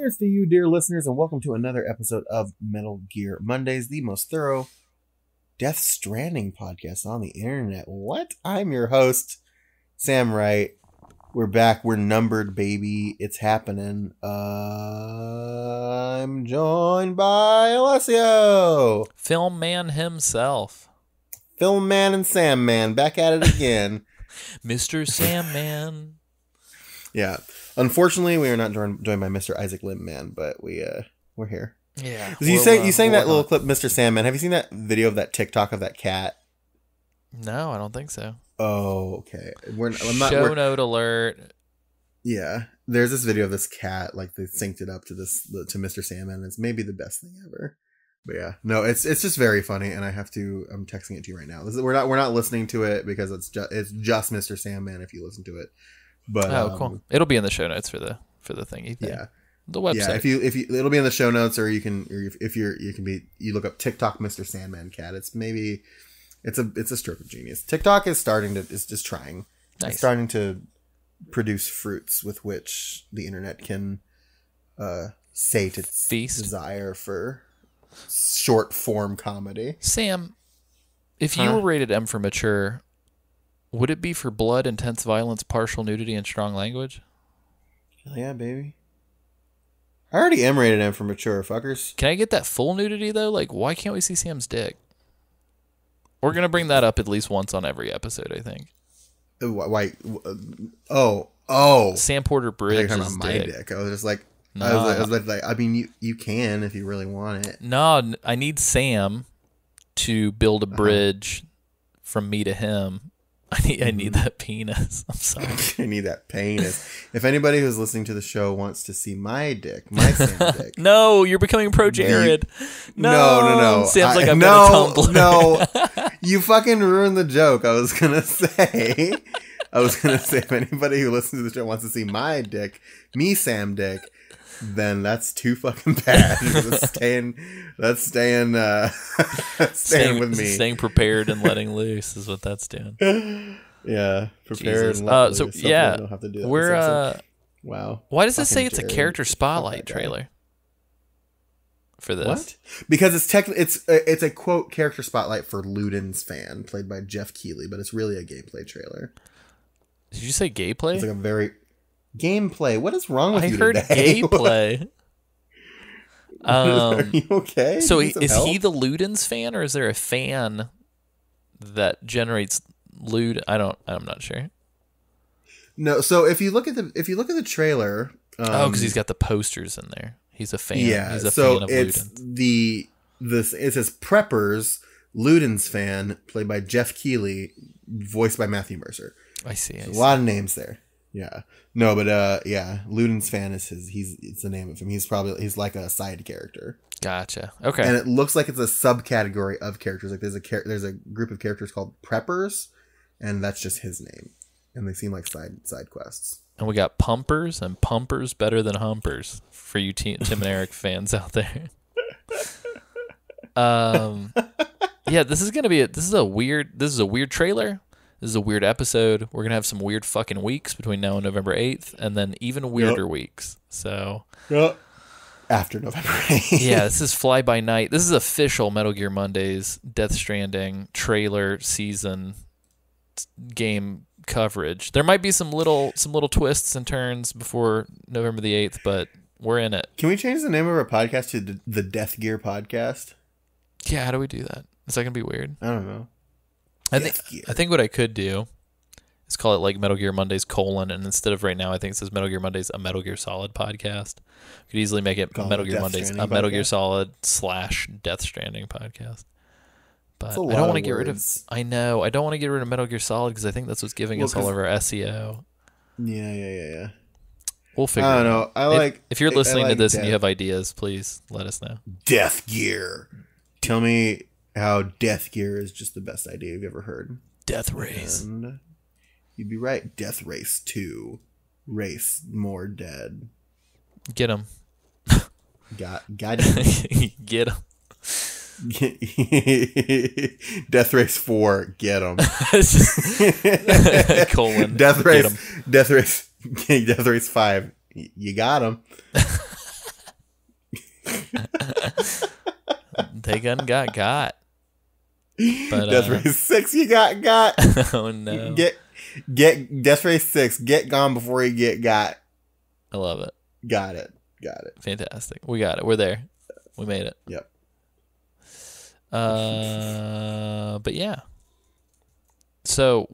Cheers to you, dear listeners, and welcome to another episode of Metal Gear Mondays, the most thorough Death Stranding podcast on the internet. What? I'm your host, Sam Wright. We're back. We're numbered, baby. It's happening. I'm joined by Alessio. Film man himself. Film man and Sam man. Back at it again. Mr. Sam man. Yeah. Unfortunately, we are not joined by Mr. Isaac Limman, but we're here. Yeah. You sang that little clip, Mr. Sandman. Have you seen that video of that TikTok of that cat? No, I don't think so. Oh, okay. Show note alert. Yeah, there's this video of this cat, like they synced it up to Mr. Sandman. It's maybe the best thing ever. But yeah, no, it's just very funny, and I'm texting it to you right now. We're not listening to it because it's just Mr. Sandman if you listen to it. But cool. It'll be in the show notes for the thing. Yeah. The website. Yeah, if you it'll be in the show notes, or you look up TikTok Mr. Sandman cat. It's a stroke of genius. TikTok is just trying. Nice. It's starting to produce fruits with which the internet can sate its desire for short form comedy. Sam, if you were rated M for mature, would it be for blood, intense violence, partial nudity, and strong language? Hell yeah, baby. I already am rated M for mature, fuckers. Can I get that full nudity, though? Like, why can't we see Sam's dick? We're going to bring that up at least once on every episode, I think. Why? Sam Porter Bridge's talking about my dick. I was just like, no. I was like, I mean, you can if you really want it. No, I need Sam to build a bridge from me to him. I need that penis. I'm sorry. I need that penis. If anybody who's listening to the show wants to see my dick, my Sam dick. No, you're becoming pro Jared. No. Sam's like, I'm going to Tumblr. No, you fucking ruined the joke. I was going to say, if anybody who listens to the show wants to see my dick, me Sam dick, then that's too fucking bad. That's staying with me. Staying prepared and letting loose is what that's doing. Yeah, prepared and let loose. Yeah, don't have to do that we're wow. Why does it say it's a character spotlight trailer for this? What? Because it's a quote character spotlight for Ludens fan played by Geoff Keighley, but it's really a gameplay trailer. Did you say gay play? It's like a very gameplay. What is wrong with you today? I heard gay play. Are you okay? So is he the Ludens fan, or is there a fan that generates I'm not sure. No. So if you look at the trailer, because he's got the posters in there. He's a fan. Yeah. He's a fan of Ludens. It says Preppers Ludens fan played by Geoff Keighley, voiced by Matthew Mercer. I see. A lot of names there. Yeah. No, but yeah, Ludens fan is it's the name of him. He's like a side character. Gotcha. Okay. And it looks like it's a subcategory of characters. Like there's a group of characters called Preppers, and that's just his name. And they seem like side quests. And we got Pumpers and Pumpers better than Humpers for you Tim and Eric fans out there. Yeah, this is a weird trailer. This is a weird episode. We're going to have some weird fucking weeks between now and November 8th, and then even weirder weeks. So, after November 8th. Yeah, this is Fly By Night. This is official Metal Gear Mondays Death Stranding trailer season game coverage. There might be some little twists and turns before November the 8th, but we're in it. Can we change the name of our podcast to the Death Gear Podcast? Yeah, how do we do that? Is that going to be weird? I don't know. I think what I could do is call it like Metal Gear Mondays : and instead of right now, I think it says Metal Gear Mondays, a Metal Gear Solid podcast. Could easily make it Metal Gear Mondays, a Metal Gear Solid / Death Stranding podcast. But I don't want to get rid of. I know I don't want to get rid of Metal Gear Solid because I think that's what's giving us all of our SEO. Yeah. We'll figure. I don't know. If you're listening to this and you have ideas, please let us know. Death Gear. Tell me how Death Gear is just the best idea you've ever heard. Death Race. And you'd be right. Death Race 2. Race more dead. Get him. Got him. Get him. Death Race 4. Get him. Colon. Death Race. Death Race 5. You got him. They got. But Death Race 6, you got. Oh no. Get Death Race 6. Get gone before you get got. I love it. Got it. Fantastic. We got it. We're there. We made it. Yep. But yeah. So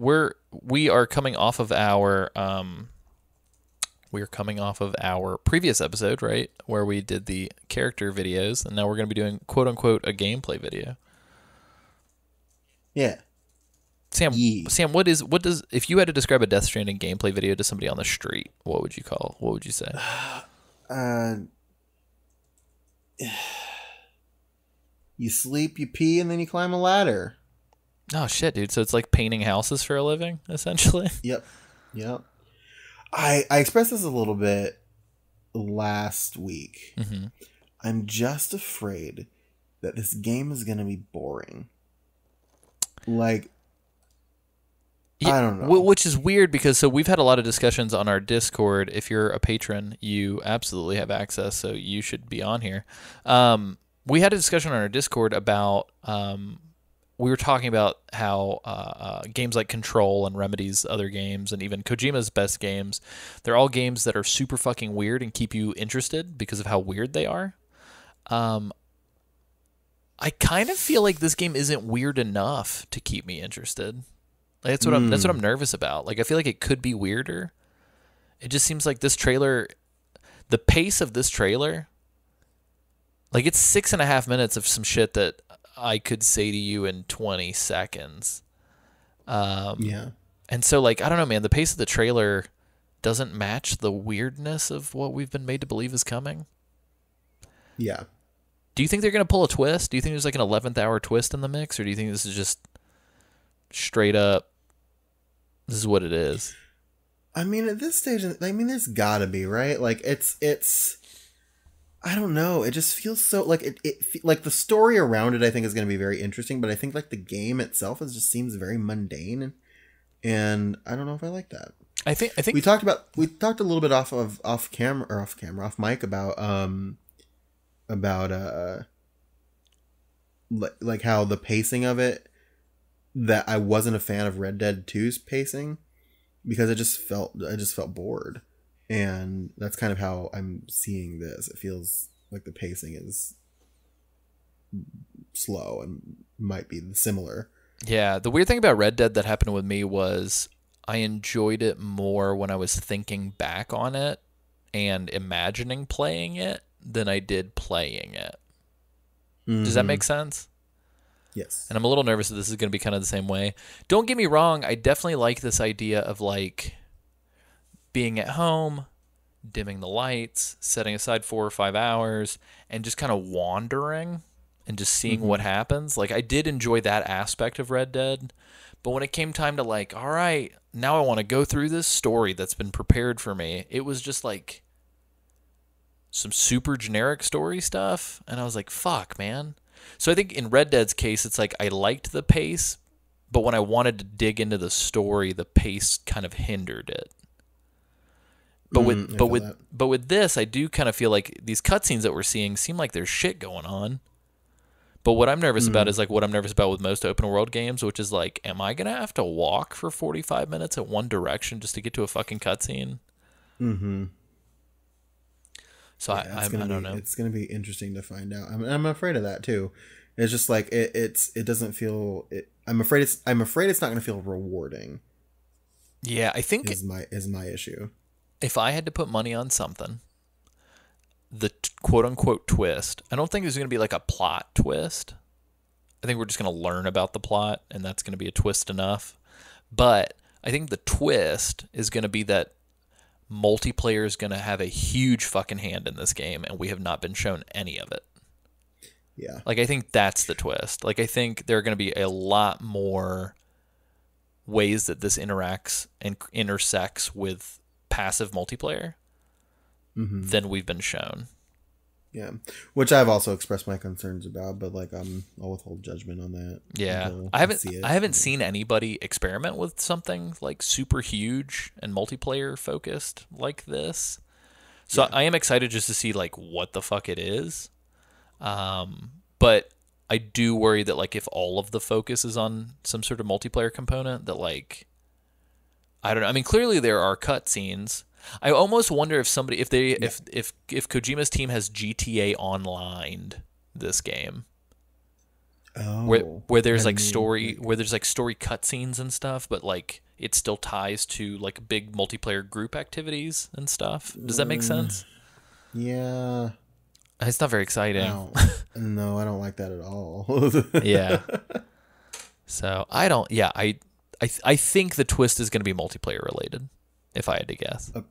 we are coming off of our previous episode, right, where we did the character videos, and now we're going to be doing quote unquote a gameplay video. Yeah. Sam, what does if you had to describe a Death Stranding gameplay video to somebody on the street, what would you say? You sleep, you pee, and then you climb a ladder. Oh shit, dude! So it's like painting houses for a living, essentially. Yep. I expressed this a little bit last week. Mm-hmm. I'm just afraid that this game is going to be boring. Like, yeah, I don't know. Which is weird because we've had a lot of discussions on our Discord. If you're a patron, you absolutely have access, so you should be on here. We had a discussion on our Discord about we were talking about how games like Control and Remedy's other games and even Kojima's best games, they're all games that are super fucking weird and keep you interested because of how weird they are. I kind of feel like this game isn't weird enough to keep me interested. Like, that's what I'm nervous about. Like, I feel like it could be weirder. It just seems like this trailer, the pace of this trailer, like it's 6.5 minutes of some shit that I could say to you in 20 seconds. Yeah. And so, like, I don't know, man, the pace of the trailer doesn't match the weirdness of what we've been made to believe is coming. Yeah. Do you think they're going to pull a twist? Do you think there's like an 11th hour twist in the mix? Or do you think this is just straight up, this is what it is? I mean, at this stage, there's gotta be, right? Like, it's, I don't know. It just feels so, like, like, the story around it, I think, is going to be very interesting, but I think, like, the game itself just seems very mundane, and I don't know if I like that. I think we talked a little bit off mic about like how the pacing of it, that I wasn't a fan of Red Dead 2's pacing because I just felt bored, and that's kind of how I'm seeing this. It feels like the pacing is slow and might be similar. Yeah, the weird thing about Red Dead that happened with me was I enjoyed it more when I was thinking back on it and imagining playing it than I did playing it. Mm-hmm. Does that make sense? Yes. And I'm a little nervous that this is going to be kind of the same way. Don't get me wrong, I definitely like this idea of like being at home, dimming the lights, setting aside 4 or 5 hours, and just kind of wandering and just seeing what happens. Like, I did enjoy that aspect of Red Dead, but when it came time to like, all right, now I want to go through this story that's been prepared for me, it was just like some super generic story stuff, and I was like, fuck, man. So I think in Red Dead's case, it's like I liked the pace, but when I wanted to dig into the story, the pace kind of hindered it. But with this, I do kind of feel like these cutscenes that we're seeing seem like there's shit going on. But what I'm nervous about is like what I'm nervous about with most open world games, which is like, am I gonna have to walk for 45 minutes in one direction just to get to a fucking cutscene? Mm-hmm. So yeah, I don't know. It's gonna be interesting to find out. I'm afraid of that too. It's just like it doesn't feel. I'm afraid it's not gonna feel rewarding. Yeah, I think is my issue. If I had to put money on something, the quote unquote twist, I don't think there's gonna be like a plot twist. I think we're just gonna learn about the plot, and that's gonna be a twist enough. But I think the twist is gonna be that multiplayer is going to have a huge fucking hand in this game, and we have not been shown any of it. Yeah. Like, I think that's the twist. Like, I think there are going to be a lot more ways that this interacts and intersects with passive multiplayer than we've been shown. Yeah. Which I've also expressed my concerns about, but like I'll withhold judgment on that. Yeah. I haven't seen anybody experiment with something like super huge and multiplayer focused like this. So yeah. I am excited just to see like what the fuck it is. But I do worry that like if all of the focus is on some sort of multiplayer component, that like I don't know. I mean, clearly there are cutscenes. I almost wonder if somebody, if Kojima's team has GTA Online this game, where there's like story cutscenes and stuff, but like it still ties to like big multiplayer group activities and stuff. Does that make sense? Yeah. It's not very exciting. No, I don't like that at all. Yeah. So I don't. Yeah, I think the twist is going to be multiplayer related, if I had to guess. Okay.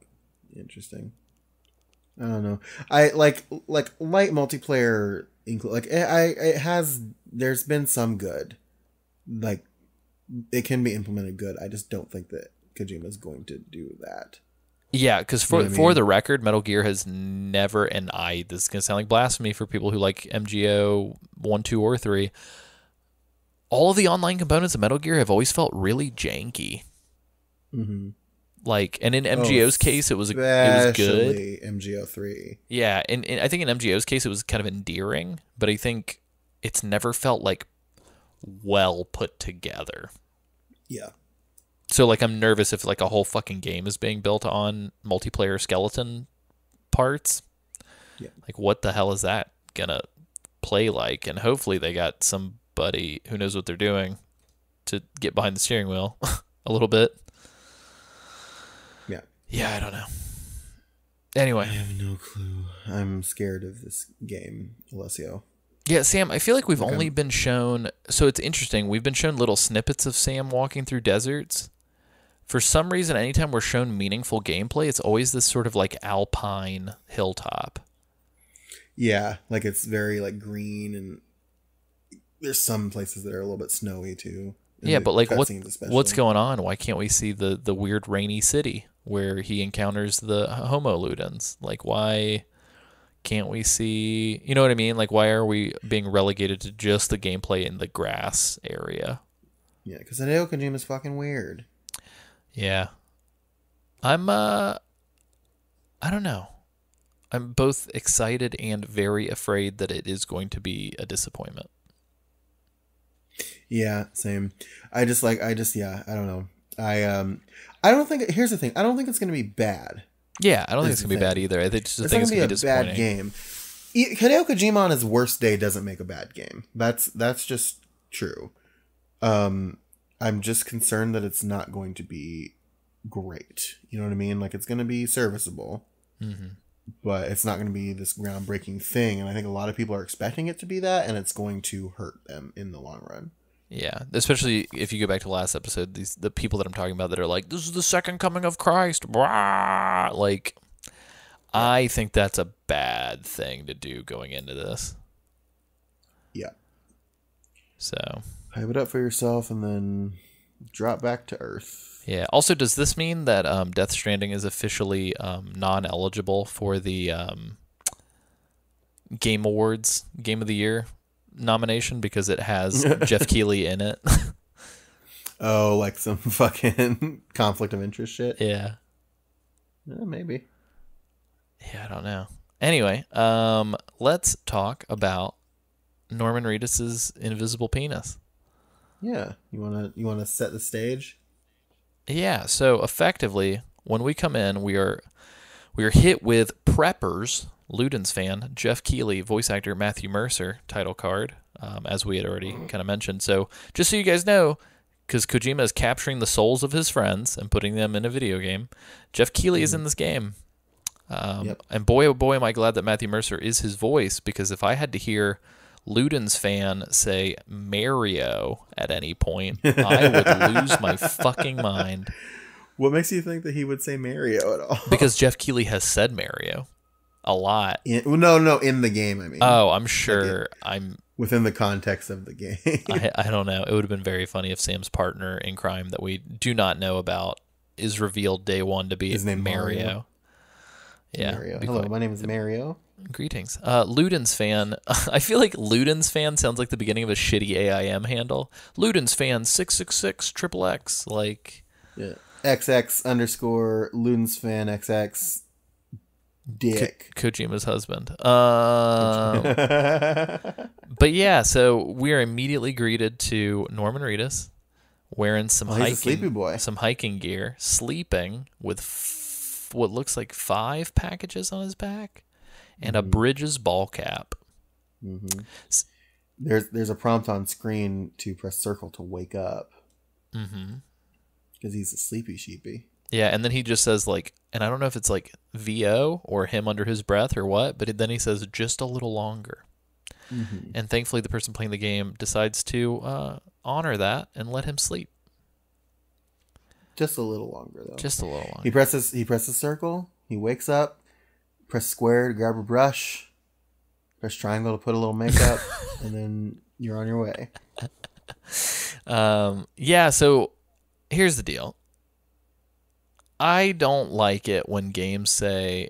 Interesting. I don't know. I like light multiplayer. It has. There's been some good. Like, it can be implemented good. I just don't think that Kojima's going to do that. Yeah, because for the record, Metal Gear has never, and this is going to sound like blasphemy for people who like MGO 1, 2, or 3, all of the online components of Metal Gear have always felt really janky. Mm-hmm. Like, and in MGO's case, it was good. MGO 3. Yeah, and I think in MGO's case, it was kind of endearing, but I think it's never felt like well put together. Yeah. So, like, I'm nervous if, like, a whole fucking game is being built on multiplayer skeleton parts. Yeah. Like, what the hell is that gonna play like? And hopefully they got somebody who knows what they're doing to get behind the steering wheel a little bit. Yeah. Yeah, I don't know. Anyway. I have no clue. I'm scared of this game, Alessio. Yeah, Sam, I feel like we've only been shown... So it's interesting. We've been shown little snippets of Sam walking through deserts. For some reason, anytime we're shown meaningful gameplay, it's always this sort of like alpine hilltop. Yeah, like it's very like green, and there's some places that are a little bit snowy too. Yeah, but like what's going on? Why can't we see the weird rainy city where he encounters the Homo Ludens? Like, why can't we see... You know what I mean? Like, why are we being relegated to just the gameplay in the grass area? Yeah, because Hideo Kojima's fucking weird. Yeah. I'm, I don't know. I'm both excited and very afraid that it is going to be a disappointment. Yeah, same. I don't know. I don't think, here's the thing. I don't think it's going to be bad. Yeah, I don't think it's going to be bad either. I think it's going to be a bad game. Hideo Kojima on his worst day doesn't make a bad game. That's just true. I'm just concerned that it's not going to be great. You know what I mean? Like, it's going to be serviceable, but it's not going to be this groundbreaking thing. And I think a lot of people are expecting it to be that, and it's going to hurt them in the long run. Yeah, especially if you go back to last episode, the people that I'm talking about that are like, this is the second coming of Christ. Blah! Like, I think that's a bad thing to do going into this. Yeah. So... hype it up for yourself and then drop back to Earth. Yeah. Also, does this mean that Death Stranding is officially non-eligible for the Game Awards Game of the Year nomination because it has Geoff Keighley in it? Oh, like some fucking conflict of interest shit? Yeah. Maybe. Yeah, I don't know. Anyway, let's talk about Norman Reedus's invisible penis. Yeah, you wanna set the stage? Yeah, so effectively, when we come in, we are hit with Preppers, Ludens fan, Geoff Keighley, voice actor Matthew Mercer, title card, as we had already kind of mentioned. So just so you guys know, because Kojima is capturing the souls of his friends and putting them in a video game, Geoff Keighley is in this game. And boy, oh boy, am I glad that Matthew Mercer is his voice, because if I had to hear Ludens fan say Mario at any point, I would lose my fucking mind. What makes you think that he would say Mario at all? Because Geoff Keighley has said Mario a lot. No, in the game, I mean. Oh, I'm sure. I'm within the context of the game. I don't know. It would have been very funny if Sam's partner in crime that we do not know about is revealed day one to be his name Mario. Yeah. Mario. Hello, my name is Mario. Greetings. Ludens fan. I feel like Ludens fan sounds like the beginning of a shitty AIM handle. Ludens fan 666 XXX. Like, yeah. XX _ Ludens fan XX Dick. Kojima's husband. But yeah, so we are immediately greeted to Norman Reedus wearing some hiking gear, sleeping with what looks like 5 packages on his back and a Bridges ball cap. Mm-hmm. There's a prompt on screen to press circle to wake up. Because he's a sleepy sheepy. Yeah, and then he just says like, and I don't know if it's like VO or him under his breath or what, but then he says just a little longer. And thankfully the person playing the game decides to honor that and let him sleep. Just a little longer though. Just a little longer. He presses circle, he wakes up, press square to grab a brush, press triangle to put a little makeup, and then you're on your way. Yeah, so here's the deal. I don't like it when games say,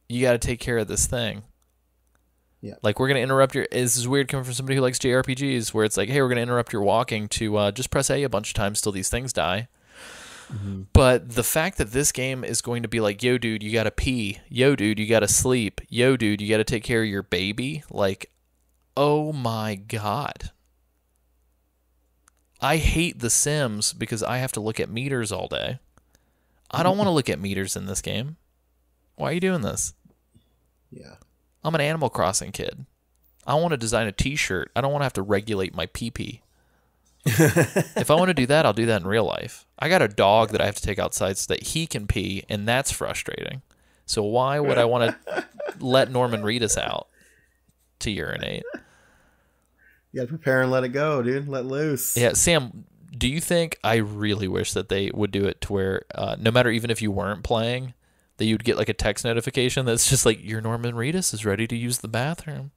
you got to take care of this thing. Yeah. Like, we're going to interrupt your... This is weird coming from somebody who likes JRPGs, where it's like, hey, we're going to interrupt your walking to just press A a bunch of times till these things die. But the fact that this game is going to be like, yo, dude, you got to pee. Yo, dude, you got to sleep. Yo, dude, you got to take care of your baby. Like, oh my God. I hate The Sims because I have to look at meters all day. I don't want to look at meters in this game. Why are you doing this? Yeah. I'm an Animal Crossing kid. I want to design a t-shirt. I don't want to have to regulate my pee-pee. If I want to do that, I'll do that in real life. I got a dog that I have to take outside so that he can pee, and that's frustrating. So why would I want to let Norman Reedus out to urinate? You got to prepare and let it go, dude. Let loose. Yeah, Sam... Do you think, I really wish that they would do it to where no matter even if you weren't playing, that you'd get like a text notification that's just like, your Norman Reedus is ready to use the bathroom.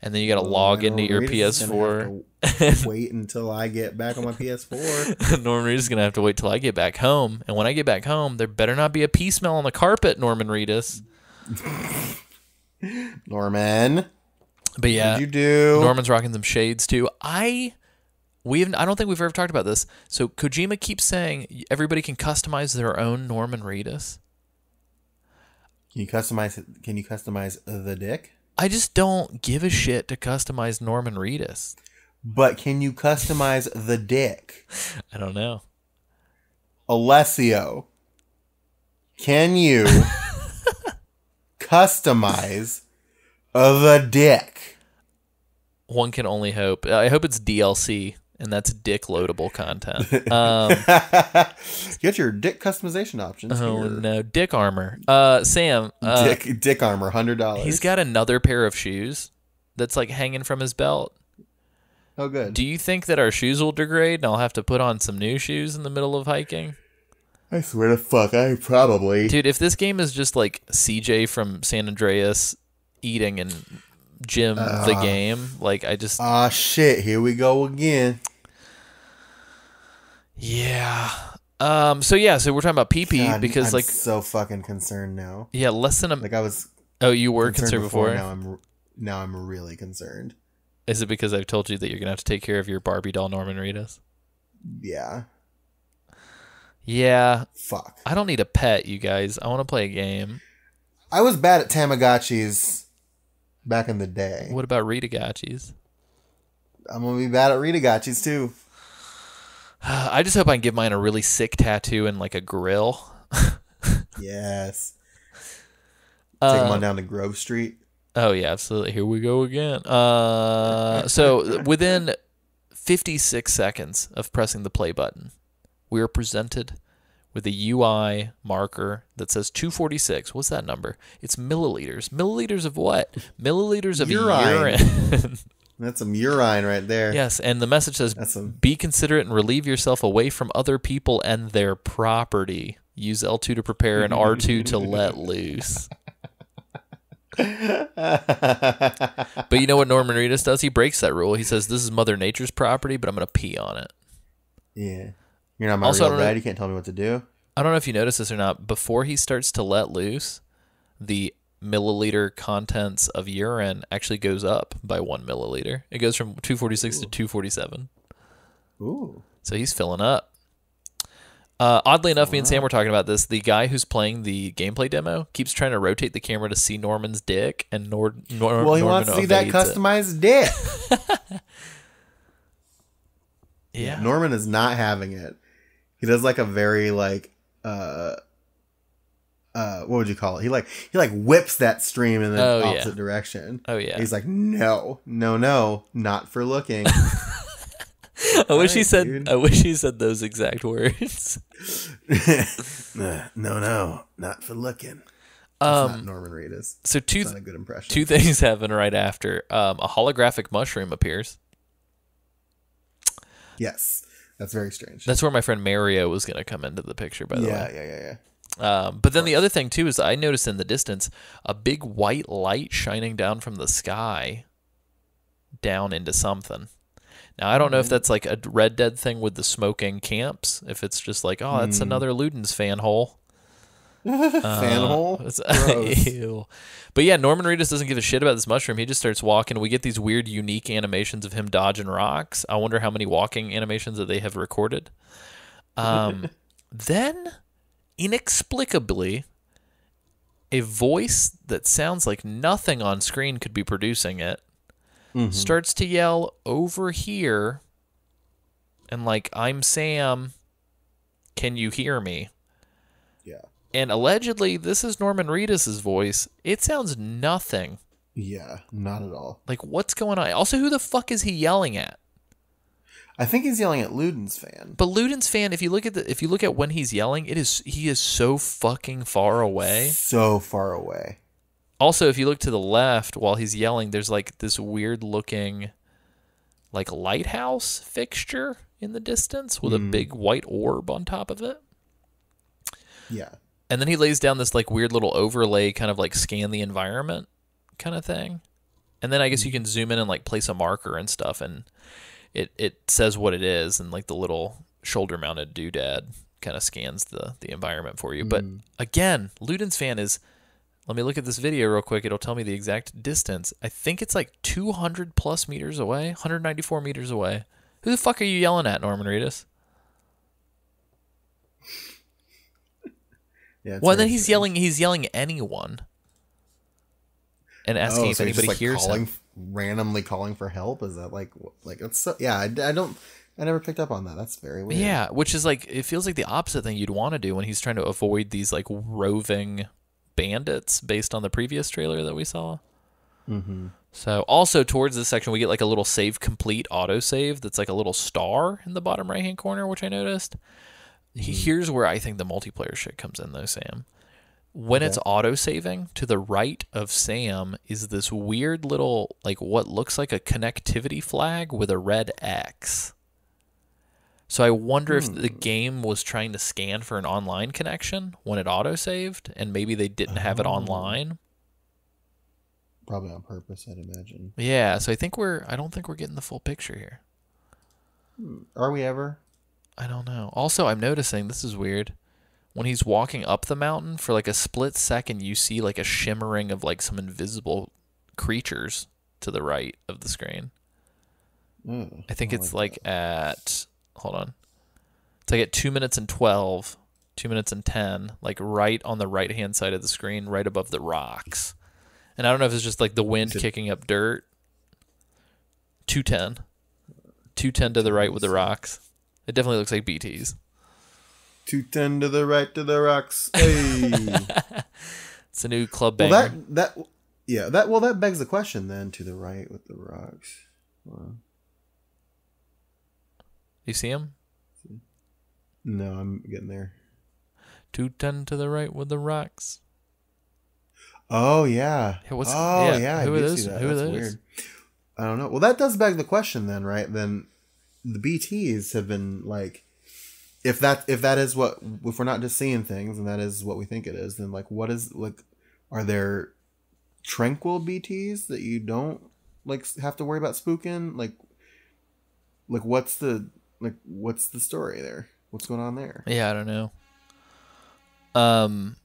And then you got to log into your PS4. Wait until I get back on my PS4. Norman Reedus is going to have to wait till I get back home. And when I get back home, there better not be a pee smell on the carpet, Norman Reedus. Norman. But yeah, what'd you do? Norman's rocking some shades too. I don't think we've ever talked about this. So Kojima keeps saying everybody can customize their own Norman Reedus. Can you customize the dick? I just don't give a shit to customize Norman Reedus. But can you customize the dick? I don't know. Alessio, can you customize the dick? One can only hope. I hope it's DLC. And that's dick loadable content. Get your dick customization options. Oh here. No, dick armor. Sam. Dick armor, $100. He's got another pair of shoes that's like hanging from his belt. Oh, good. Do you think that our shoes will degrade and I'll have to put on some new shoes in the middle of hiking? I swear to fuck, I probably. Dude, if this game is just like CJ from San Andreas eating and Jim the game, like I just... shit, here we go again. Yeah. So we're talking about PP because I'm so fucking concerned now. Yeah, less than a... Like I was... Oh, you were concerned before? Now I'm really concerned. Is it because I've told you that you're going to have to take care of your Barbie doll Norman Reedus? Yeah. Yeah. Fuck. I don't need a pet, you guys. I want to play a game. I was bad at Tamagotchis back in the day. What about Ritagachis? I'm going to be bad at Ritagachis too. I just hope I can give mine a really sick tattoo and like a grill. Yes. Take them on down to Grove Street. Oh, yeah, absolutely. Here we go again. So within 56 seconds of pressing the play button, we are presented with a UI marker that says 246. What's that number? It's milliliters. Milliliters of what? Milliliters of urine. That's some urine right there. Yes, and the message says, be considerate and relieve yourself away from other people and their property. Use L2 to prepare and R2 to let loose. But you know what Norman Reedus does? He breaks that rule. He says, this is Mother Nature's property, but I'm going to pee on it. Yeah. You're not my real dad. You can't tell me what to do. I don't know if you noticed this or not. Before he starts to let loose, the milliliter contents of urine actually goes up by 1 milliliter. It goes from 246 to 247. Ooh. So he's filling up. Oddly enough, me and Sam were talking about this. The guy who's playing the gameplay demo keeps trying to rotate the camera to see Norman's dick, and Norman well, he wants to see that customized dick. Yeah, Norman is not having it. He does like a very like what would you call it? He whips that stream in the opposite direction. Oh yeah. He's like, no, not for looking. I wish he said those exact words. No, not for looking. That's not Norman Reedus. So not a good impression. Two things happen right after. A holographic mushroom appears. Yes, that's very strange. That's where my friend Mario was going to come into the picture, by the way. Yeah. But then the other thing too is I noticed in the distance a big white light shining down from the sky down into something. Now I don't know if that's like a Red Dead thing with the smoking camps. If it's just like, oh, that's another Ludens fan hole. Fan hole? Ew. But yeah, Norman Reedus doesn't give a shit about this mushroom. He just starts walking. We get these weird, unique animations of him dodging rocks. I wonder how many walking animations that they have recorded. Then, inexplicably, a voice that sounds like nothing on screen could be producing it starts to yell over here and like, I'm Sam, can you hear me? Yeah. And allegedly, this is Norman Reedus' voice. It sounds nothing. Yeah, not at all. Like, what's going on? Also, who the fuck is he yelling at? I think he's yelling at Ludens fan. But Ludens fan, if you look at when he's yelling, he is so fucking far away. So far away. Also, if you look to the left while he's yelling, there's like this weird looking like lighthouse fixture in the distance with a big white orb on top of it. Yeah. And then he lays down this like weird little overlay, kind of like scan the environment kind of thing. And then I guess you can zoom in and like place a marker and stuff, and it says what it is, and like the little shoulder mounted doodad kind of scans the environment for you. But again, Ludens fan is, let me look at this video real quick. It'll tell me the exact distance. I think it's like 200 plus meters away, 194 meters away. Who the fuck are you yelling at, Norman Reedus? Yeah, well, then he's yelling anyone and asking if anybody hears him. Randomly calling for help. Is that like it's so, yeah, I never picked up on that. That's very weird. Yeah, which is like, it feels like the opposite thing you'd want to do when he's trying to avoid these like roving bandits based on the previous trailer that we saw. So also towards this section we get like a little save complete autosave that's like a little star in the bottom right hand corner, which I noticed. Here's where I think the multiplayer shit comes in though, Sam. When it's auto-saving, to the right of Sam is this weird little, like what looks like a connectivity flag with a red X. So I wonder if the game was trying to scan for an online connection when it auto-saved, and maybe they didn't have it online. Probably on purpose, I'd imagine. Yeah, so I don't think we're getting the full picture here. Are we ever? I don't know. Also, I'm noticing, this is weird, when he's walking up the mountain, for like a split second, you see like a shimmering of like some invisible creatures to the right of the screen. I think it's like at, hold on. It's like at 2 minutes and 12, 2 minutes and 10, like right on the right-hand side of the screen, right above the rocks. And I don't know if it's just like the wind kicking up dirt. 210. 210 to the right with the rocks. It definitely looks like BTs. 210 to the right to the rocks. Hey. It's a new club banger. Well, that begs the question then, to the right with the rocks. Wow. You see him? No, I'm getting there. 210 to the right with the rocks. Oh, yeah. Who are those? Who are That's those? weird. I don't know. Well, that does beg the question then, right? Then the BTs have been like, if we're not just seeing things and that is what we think it is, then like, what is, like, are there tranquil BTs that you don't like have to worry about spooking? Like what's the story there? What's going on there? Yeah, I don't know. And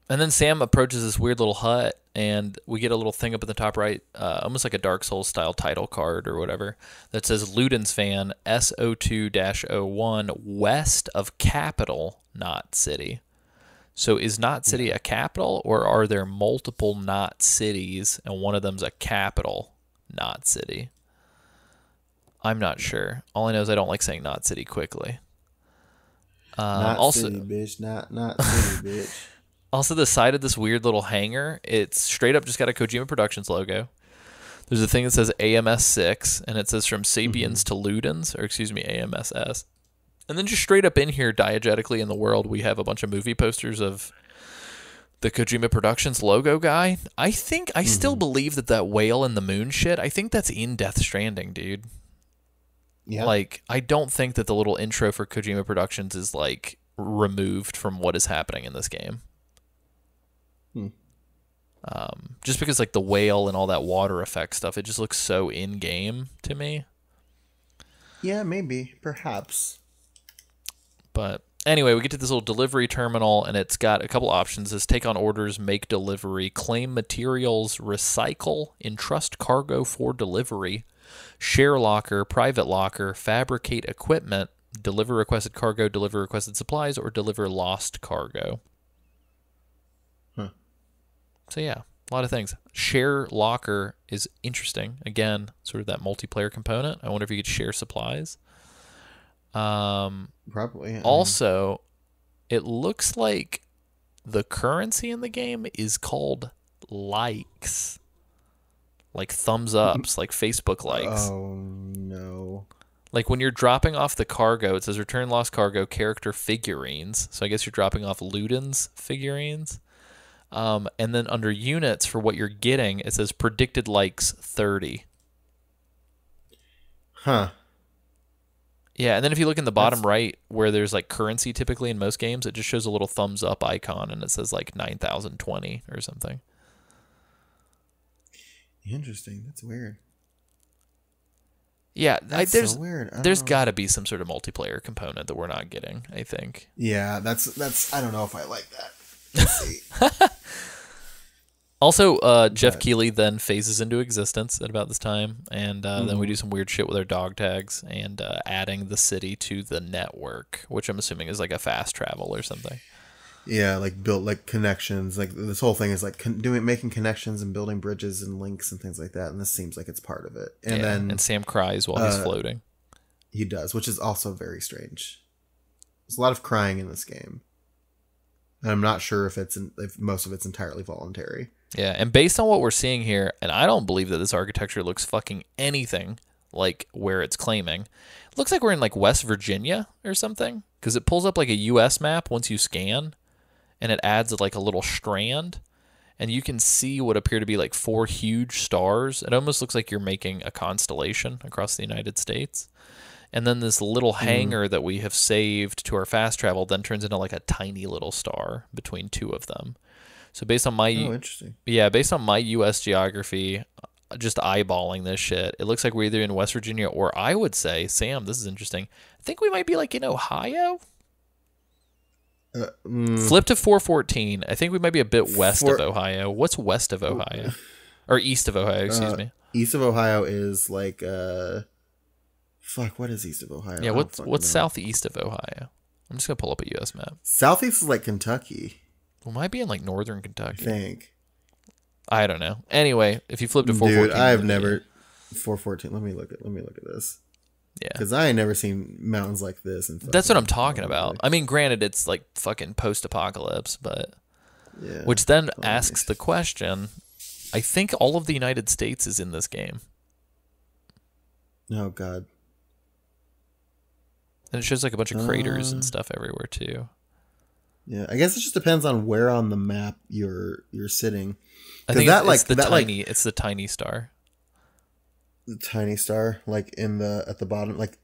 then Sam approaches this weird little hut, and we get a little thing up in the top right, almost like a Dark Souls style title card or whatever, that says Ludens fan SO2-01 west of capital, not city. So is not city a capital, or are there multiple not cities and one of them's a capital, not city? I'm not sure. All I know is I don't like saying not city quickly. Not also, city, bitch. Not city, bitch. Also, the side of this weird little hanger, it's straight up just got a Kojima Productions logo. There's a thing that says AMS6, and it says from Sapiens to Ludens, or excuse me, AMSS. And then just straight up in here, diegetically in the world, we have a bunch of movie posters of the Kojima Productions logo guy. I think, I still believe that whale in the moon shit, I think that's in Death Stranding, dude. Yeah. Like, I don't think that the little intro for Kojima Productions is, like, removed from what is happening in this game. Just because, like, the whale and all that water effect stuff, it just looks so in-game to me. Yeah, maybe. Perhaps. But anyway, we get to this little delivery terminal, and it's got a couple options. It says take on orders, make delivery, claim materials, recycle, entrust cargo for delivery, share locker, private locker, fabricate equipment, deliver requested cargo, deliver requested supplies, or deliver lost cargo. So yeah, a lot of things. Share locker is interesting. Again, sort of that multiplayer component. I wonder if you could share supplies. Probably. Also, it looks like the currency in the game is called likes. Like thumbs ups, like Facebook likes. Oh, no. Like when you're dropping off the cargo, it says return lost cargo, character figurines. So I guess you're dropping off Ludens figurines. And then under units for what you're getting, it says predicted likes 30. Huh. Yeah, and then if you look in the bottom right where there's like currency typically in most games, it just shows a little thumbs up icon and it says like 9,020 or something. Interesting. That's weird. Yeah, that's so weird. There's got to be some sort of multiplayer component that we're not getting, I think. Yeah, that's I don't know if I like that. Let's see. Also, Geoff Keighley then phases into existence at about this time, and then we do some weird shit with our dog tags and adding the city to the network, which I'm assuming is like a fast travel or something. Yeah, like built like connections. Like this whole thing is like making connections and building bridges and links and things like that. And this seems like it's part of it. And then Sam cries while he's floating. He does, which is also very strange. There's a lot of crying in this game. And I'm not sure if most of it's entirely voluntary. Yeah, and based on what we're seeing here, and I don't believe that this architecture looks fucking anything like where it's claiming. It looks like we're in like West Virginia or something, because it pulls up like a U.S. map once you scan, and it adds like a little strand, and you can see what appear to be like 4 huge stars. It almost looks like you're making a constellation across the United States. And then this little hangar that we have saved to our fast travel then turns into like a tiny little star between 2 of them. So based on my based on my U.S. geography, just eyeballing this shit, it looks like we're either in West Virginia or I would say, Sam, this is interesting. I think we might be like in Ohio. Flip to 414. I think we might be a bit west of Ohio. What's west of Ohio? Or east of Ohio, excuse me. East of Ohio is like fuck, what is east of Ohio? Yeah, what's southeast of Ohio? I'm just gonna pull up a U.S. map. Southeast is like Kentucky. We might be in like northern Kentucky. I think. I don't know. Anyway, if you flip to 414, dude, I've never 414. Let me look at this. Yeah, because I ain't never seen mountains like this. That's what I'm talking about. I mean, granted, it's like fucking post-apocalypse, but which then asks the question. I think all of the United States is in this game. Oh God. And it shows like a bunch of craters and stuff everywhere too. Yeah, I guess it just depends on where on the map you're sitting. I think it's the tiny star. The tiny star, like at the bottom, like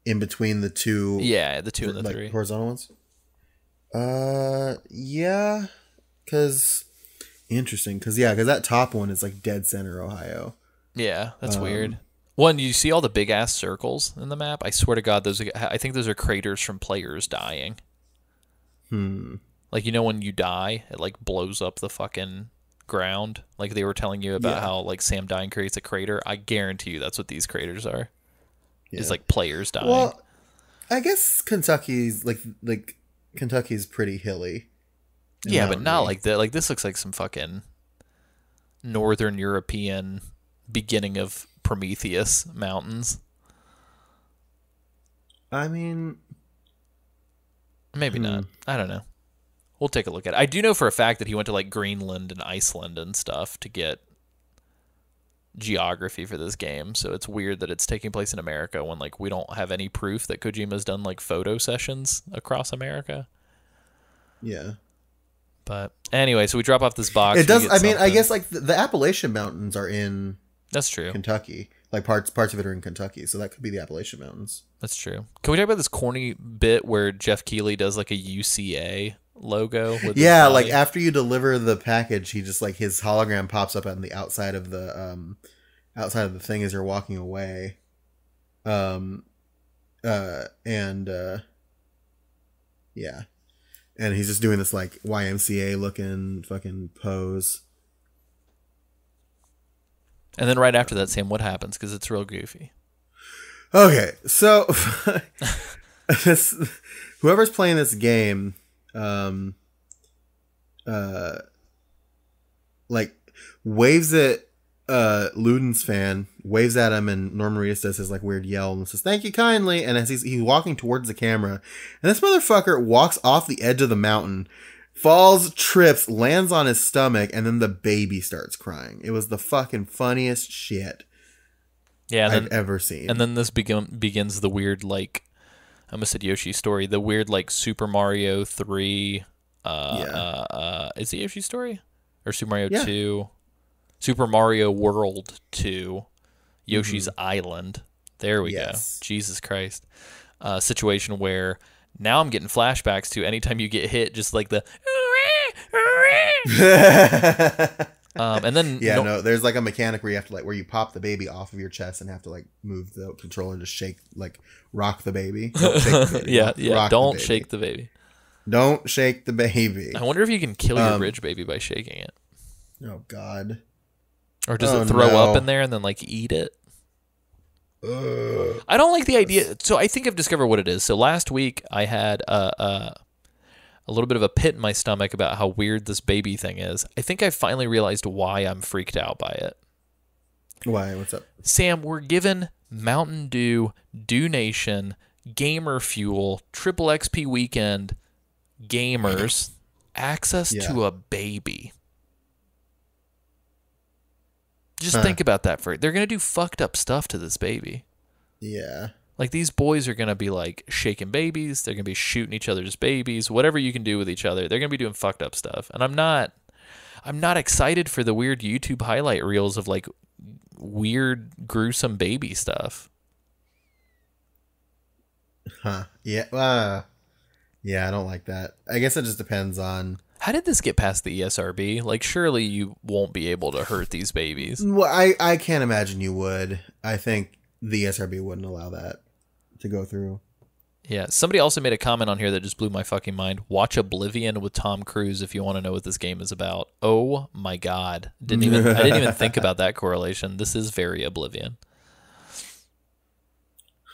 in between the 2. Yeah, the 2 and the 3 horizontal ones. Yeah, because that top one is like dead center Ohio. Yeah, that's weird. One, you see all the big ass circles in the map? I swear to God, I think those are craters from players dying. Like, you know, when you die, it like blows up the fucking ground, like they were telling you about how like Sam dying creates a crater. I guarantee you that's what these craters are. It's like players dying. Well, I guess Kentucky's Kentucky's pretty hilly. Yeah, but not like that. Like this looks like some fucking Northern European beginning of Prometheus mountains. I mean, maybe not. I don't know. We'll take a look at it. I do know for a fact that he went to like Greenland and Iceland and stuff to get geography for this game. So it's weird that it's taking place in America when like we don't have any proof that Kojima's done like photo sessions across America. Yeah. But anyway, so we drop off this box. It does. I mean, I guess like the Appalachian Mountains are in. That's true. Kentucky, like parts of it are in Kentucky, so that could be the Appalachian Mountains. That's true. Can we talk about this corny bit where Geoff Keighley does like a UCA logo? With like after you deliver the package, he just like his hologram pops up on the outside of the thing as you're walking away. And he's just doing this like YMCA looking fucking pose. And then right after that, Sam, what happens? Because it's real goofy. Okay, so whoever's playing this game, like waves at Ludens fan, waves at him, and Norman Reedus does his like weird yell and says "Thank you kindly." And as he's walking towards the camera, and this motherfucker walks off the edge of the mountain, falls, trips, lands on his stomach, and then the baby starts crying. It was the fucking funniest shit I've ever seen. And then this begins the weird, like, I almost said Yoshi's story, the weird, like, Super Mario 3, is it Yoshi's story? Or Super Mario 2? Super Mario World 2, Yoshi's Island. There we go. Jesus Christ. Situation where now I'm getting flashbacks to anytime you get hit, just like the... and then there's like a mechanic where you have to like where you pop the baby off of your chest and have to like move the controller to shake, like rock the baby. Don't shake the baby. Don't shake the baby. Don't shake the baby. I wonder if you can kill your bridge baby by shaking it. Oh God. Or does it throw up in there and then like eat it? I don't like the idea. So I think I've discovered what it is. So last week I had a little bit of a pit in my stomach about how weird this baby thing is. I think I finally realized why I'm freaked out by it. Why? What's up? Sam, we're given Mountain Dew, Dew Nation, Gamer Fuel, Triple XP Weekend, gamers, access to a baby. Just think about that they're going to do fucked up stuff to this baby. Yeah. Like these boys are going to be like shaking babies. They're going to be shooting each other's babies. Whatever you can do with each other, they're going to be doing fucked up stuff. And I'm not excited for the weird YouTube highlight reels of like weird, gruesome baby stuff. Huh. Yeah. Yeah, I don't like that. I guess it just depends on... How did this get past the ESRB? Like, surely you won't be able to hurt these babies. Well, I can't imagine you would. I think the ESRB wouldn't allow that to go through. Yeah. Somebody also made a comment on here that just blew my fucking mind. Watch Oblivion with Tom Cruise if you want to know what this game is about. Oh my God. I didn't even think about that correlation. This is very Oblivion.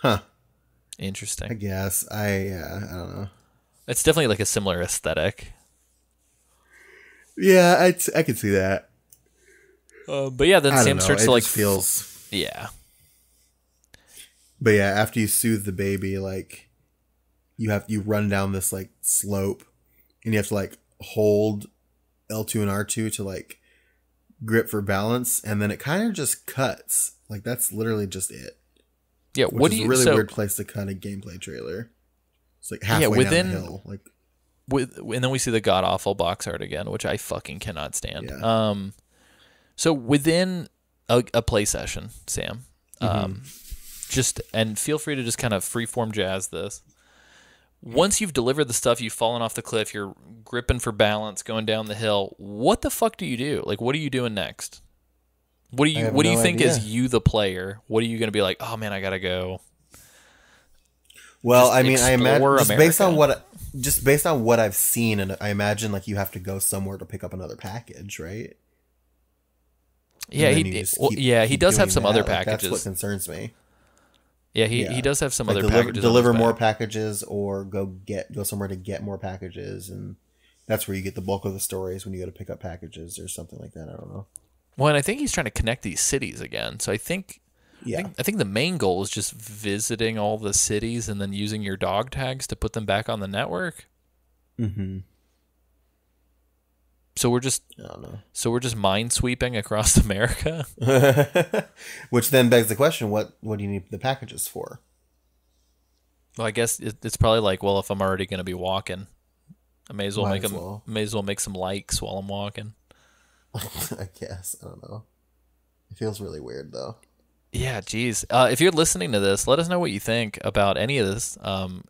Huh. Interesting. I guess. I don't know. It's definitely like a similar aesthetic. Yeah, I could see that. But yeah, then Sam starts to like feels. Yeah. But yeah, after you soothe the baby, like you run down this like slope, and you have to like hold L2 and R2 to like grip for balance, and then it kind of just cuts. Like that's literally just it. Yeah. Which is a really weird place to cut a gameplay trailer. It's like halfway down the hill, like. And then we see the god awful box art again, which I fucking cannot stand. Yeah. So within a play session, Sam, just and feel free to just kind of freeform jazz this. Once you've delivered the stuff, you've fallen off the cliff, you're gripping for balance, going down the hill. What the fuck do you do? Like, what are you doing next? What do you think is you the player? What are you going to be like? Oh man, I gotta go. Well, I mean, I imagine just based on what I've seen, and I imagine like you have to go somewhere to pick up another package, right? Yeah, he does have some other packages. That's what concerns me. Yeah, he does have some other packages. Deliver more packages, or go somewhere to get more packages, and that's where you get the bulk of the stories when you go to pick up packages or something like that. I don't know. Well, and I think he's trying to connect these cities again. So I think the main goal is just visiting all the cities and then using your dog tags to put them back on the network. Mm-hmm. So we're just minesweeping across America. Which then begs the question: what do you need the packages for? Well, I guess it's probably like, well, if I'm already going to be walking, I may as well make some likes while I'm walking. I guess. I don't know. It feels really weird though. Yeah, geez. If you're listening to this, let us know what you think about any of this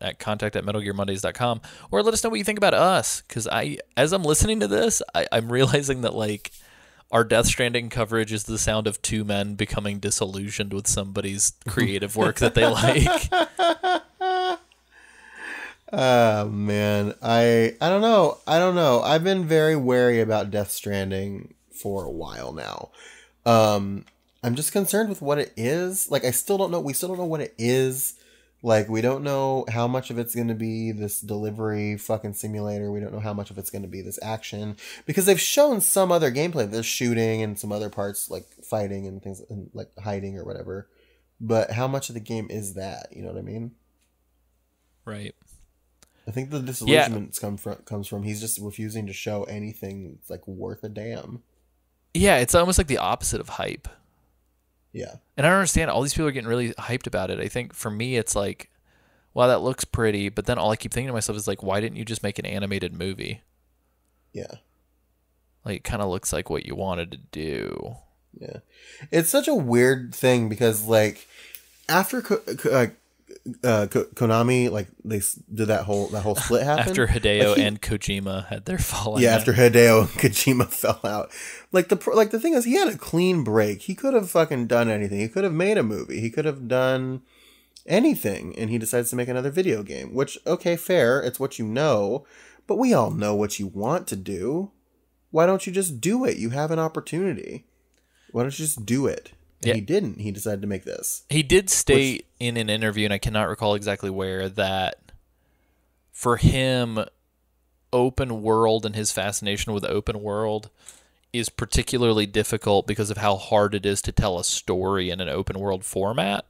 at contact@metalgearmondays.com, or let us know what you think about us. Because as I'm listening to this, I'm realizing that like our Death Stranding coverage is the sound of two men becoming disillusioned with somebody's creative work that they like. Oh man, I don't know. I've been very wary about Death Stranding for a while now. I'm just concerned with what it is. Like, we still don't know what it is. Like, we don't know how much of it's going to be this delivery fucking simulator. We don't know how much of it's going to be this action. Because they've shown some other gameplay. There's shooting and some other parts, like fighting and things, and like hiding or whatever. But how much of the game is that? You know what I mean? Right. I think the disillusionment comes from he's just refusing to show anything that's like worth a damn. Yeah, it's almost like the opposite of hype. Yeah. And I don't understand. All these people are getting really hyped about it. I think for me, it's like, wow, that looks pretty. But then all I keep thinking to myself is like, why didn't you just make an animated movie? Yeah. Like, it kind of looks like what you wanted to do. Yeah. It's such a weird thing because, like, after Konami, like, they did that whole split happen. After Hideo and Kojima had their fallout. Yeah, after Hideo and Kojima fell out. Like, the thing is, he had a clean break. He could have fucking done anything. He could have made a movie. He could have done anything. And he decides to make another video game. Which, okay, fair. It's what you know. But we all know what you want to do. Why don't you just do it? You have an opportunity. Why don't you just do it? And he didn't. He decided to make this. He did state in an interview, and I cannot recall exactly where, that for him, open world and his fascination with open world is particularly difficult because of how hard it is to tell a story in an open world format.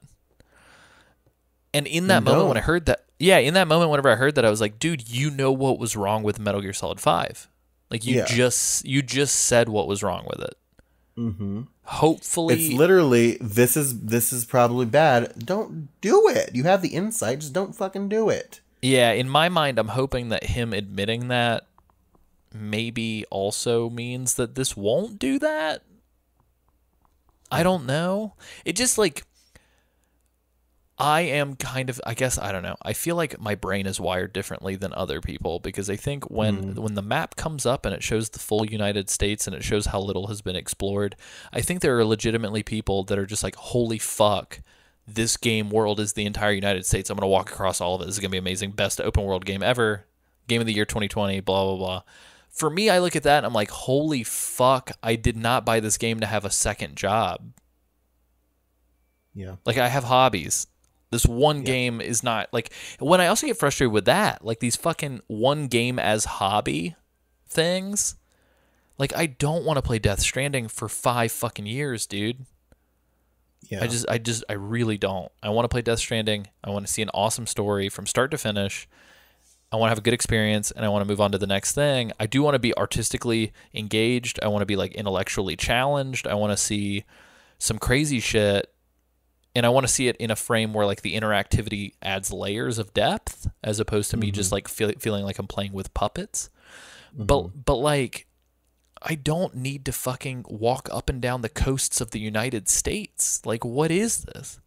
And in that moment when I heard that, whenever I heard that, I was like, dude, you know what was wrong with Metal Gear Solid 5. Like, you just said what was wrong with it. Mm-hmm. Hopefully, it's literally this is probably bad. Don't do it. You have the insight. Just don't fucking do it. Yeah, in my mind, I'm hoping that him admitting that maybe also means that this won't do that. I don't know. It just like, I am kind of, I guess, I don't know. I feel like my brain is wired differently than other people because I think when the map comes up and it shows the full United States and it shows how little has been explored, I think there are legitimately people that are just like, holy fuck, this game world is the entire United States. I'm going to walk across all of it. This is going to be amazing. Best open world game ever. Game of the year 2020, blah, blah, blah. For me, I look at that and I'm like, holy fuck, I did not buy this game to have a second job. Yeah. Like, I have hobbies. This one game is not, like, when I also get frustrated with that, like these fucking one game as hobby things, like, I don't want to play Death Stranding for 5 fucking years, dude. Yeah. I really don't. I want to play Death Stranding. I want to see an awesome story from start to finish. I want to have a good experience, and I want to move on to the next thing. I do want to be artistically engaged. I want to be, like, intellectually challenged. I want to see some crazy shit. And I want to see it in a frame where, like, the interactivity adds layers of depth as opposed to me just, like, feeling like I'm playing with puppets. But like, I don't need to fucking walk up and down the coasts of the United States. Like, what is this?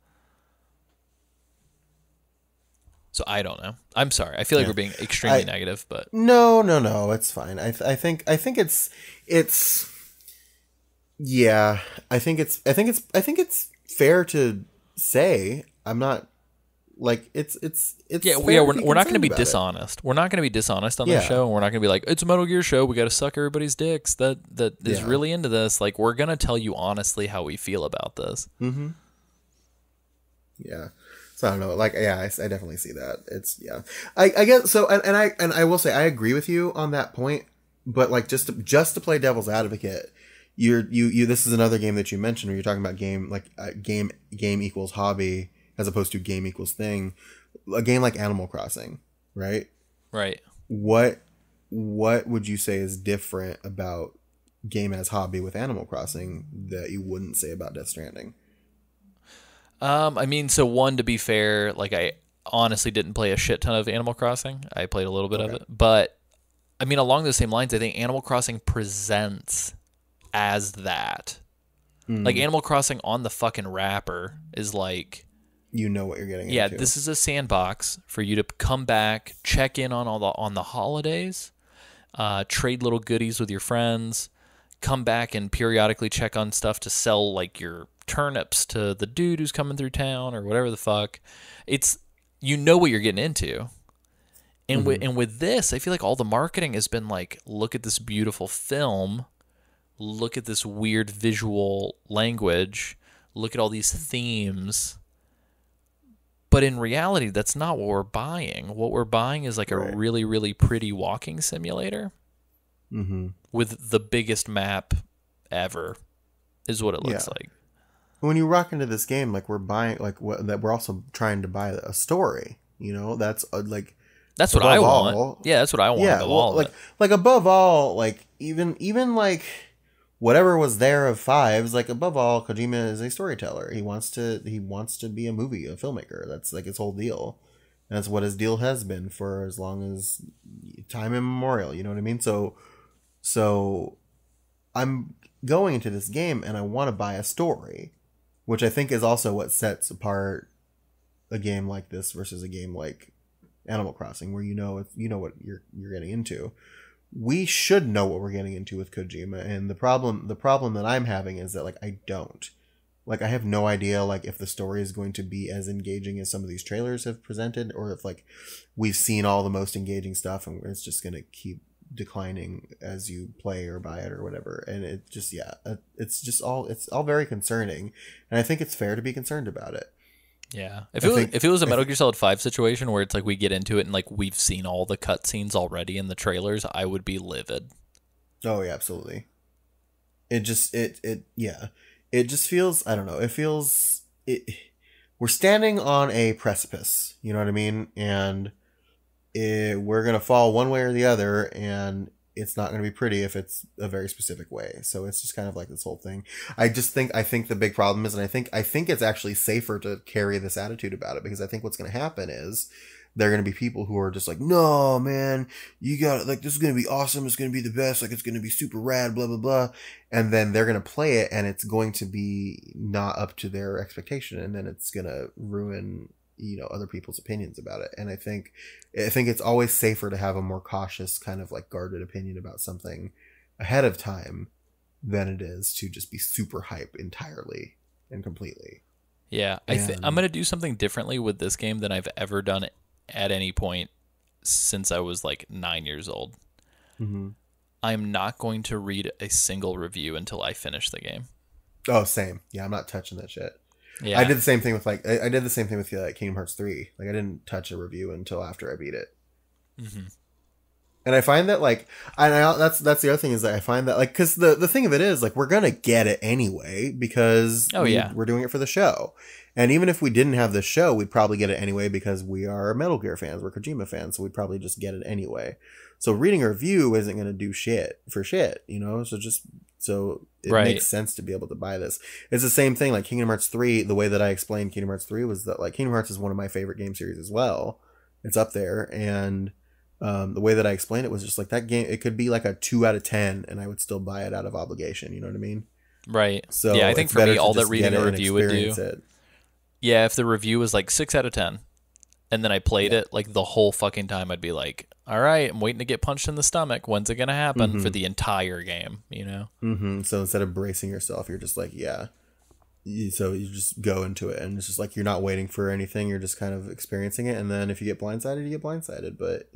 So I don't know. I'm sorry. I feel like we're being extremely negative, but no, it's fine. I think it's fair to say. I'm not Like it's yeah, we're not going to be dishonest. We're not going to be dishonest on the show, and we're not going to be like, it's a Metal Gear show, we got to suck everybody's dicks that is really into this. Like, we're going to tell you honestly how we feel about this. Mm-hmm. Yeah. So I don't know. Like, yeah, I definitely see that. It's I guess so. And I will say I agree with you on that point. But like just to play devil's advocate, you this is another game that you mentioned where you're talking about game equals hobby as opposed to game equals thing. A game like Animal Crossing, right? Right. What would you say is different about game as hobby with Animal Crossing that you wouldn't say about Death Stranding? I mean, so one, to be fair, like I honestly didn't play a shit ton of Animal Crossing. I played a little bit of it, but I mean, along those same lines, I think Animal Crossing presents as that. Like Animal Crossing on the fucking wrapper is like, you know what you're getting into. Yeah, this is a sandbox for you to come back, check in on the holidays, trade little goodies with your friends, come back and periodically check on stuff to sell like your turnips to the dude who's coming through town or whatever the fuck. It's, you know what you're getting into. And with this, I feel like all the marketing has been like, look at this beautiful film, look at this weird visual language, look at all these themes. But in reality, that's not what we're buying. What we're buying is like a really, really pretty walking simulator with the biggest map ever, is what it looks like. When you rock into this game, like we're buying, like that we're also trying to buy a story. You know, that's like. That's what I want. Yeah, that's what I want. Yeah, well, like above all, like even like whatever was there of Fives, like above all, Kojima is a storyteller. He wants to be a filmmaker. That's like his whole deal. And that's what his deal has been for as long as time immemorial. You know what I mean? So I'm going into this game and I want to buy a story, which I think is also what sets apart a game like this versus a game like Animal Crossing, where you know what you're getting into. We should know what we're getting into with Kojima, and the problem that I'm having is that like I don't. Like I have no idea like if the story is going to be as engaging as some of these trailers have presented, or if like we've seen all the most engaging stuff and it's just gonna keep declining as you play or buy it or whatever. And it just it's all very concerning, and I think it's fair to be concerned about it. Yeah, if it was a Metal Gear Solid 5 situation where it's like we get into it and like we've seen all the cutscenes already in the trailers, I would be livid. Oh yeah, absolutely. It just feels, I don't know, we're standing on a precipice, you know what I mean? And we're gonna fall one way or the other, and it's not going to be pretty if it's a very specific way. So it's just kind of like this whole thing. I think the big problem is, and I think it's actually safer to carry this attitude about it, because I think what's going to happen is there are going to be people who are just like, no, man, you got like, this is going to be awesome. It's going to be the best. Like, it's going to be super rad, blah, blah, blah. And then they're going to play it and it's going to be not up to their expectation. And then it's going to ruin, other people's opinions about it. And I think it's always safer to have a more cautious kind of like guarded opinion about something ahead of time than it is to just be super hype entirely and completely. Yeah. I'm going to do something differently with this game than I've ever done at any point since I was like 9 years old. Mm-hmm. I'm not going to read a single review until I finish the game. Oh, same. Yeah. I'm not touching that shit. Yeah. I did the same thing with Kingdom Hearts 3. Like I didn't touch a review until after I beat it. Mm-hmm. And I find that like, that's the other thing is that I find that like, cause the thing of it is like, we're going to get it anyway because we're doing it for the show. And even if we didn't have the show, we'd probably get it anyway because we are Metal Gear fans. We're Kojima fans. So we'd probably just get it anyway. So reading a review isn't going to do shit. So it makes sense to be able to buy this. It's the same thing like Kingdom Hearts 3. The way that I explained Kingdom Hearts 3 was that like Kingdom Hearts is one of my favorite game series as well. It's up there. And the way that I explained it was just like that game, it could be like a 2 out of 10 and I would still buy it out of obligation. You know what I mean? Right. So yeah, I think for me, all that reading a review would do. Yeah, if the review was like 6 out of 10 and then I played it like the whole fucking time, I'd be like, all right, I'm waiting to get punched in the stomach. When's it going to happen for the entire game, Mm-hmm. So instead of bracing yourself, you're just like, yeah. so you just go into it, and it's just like you're not waiting for anything. You're just kind of experiencing it, and then if you get blindsided, you get blindsided. But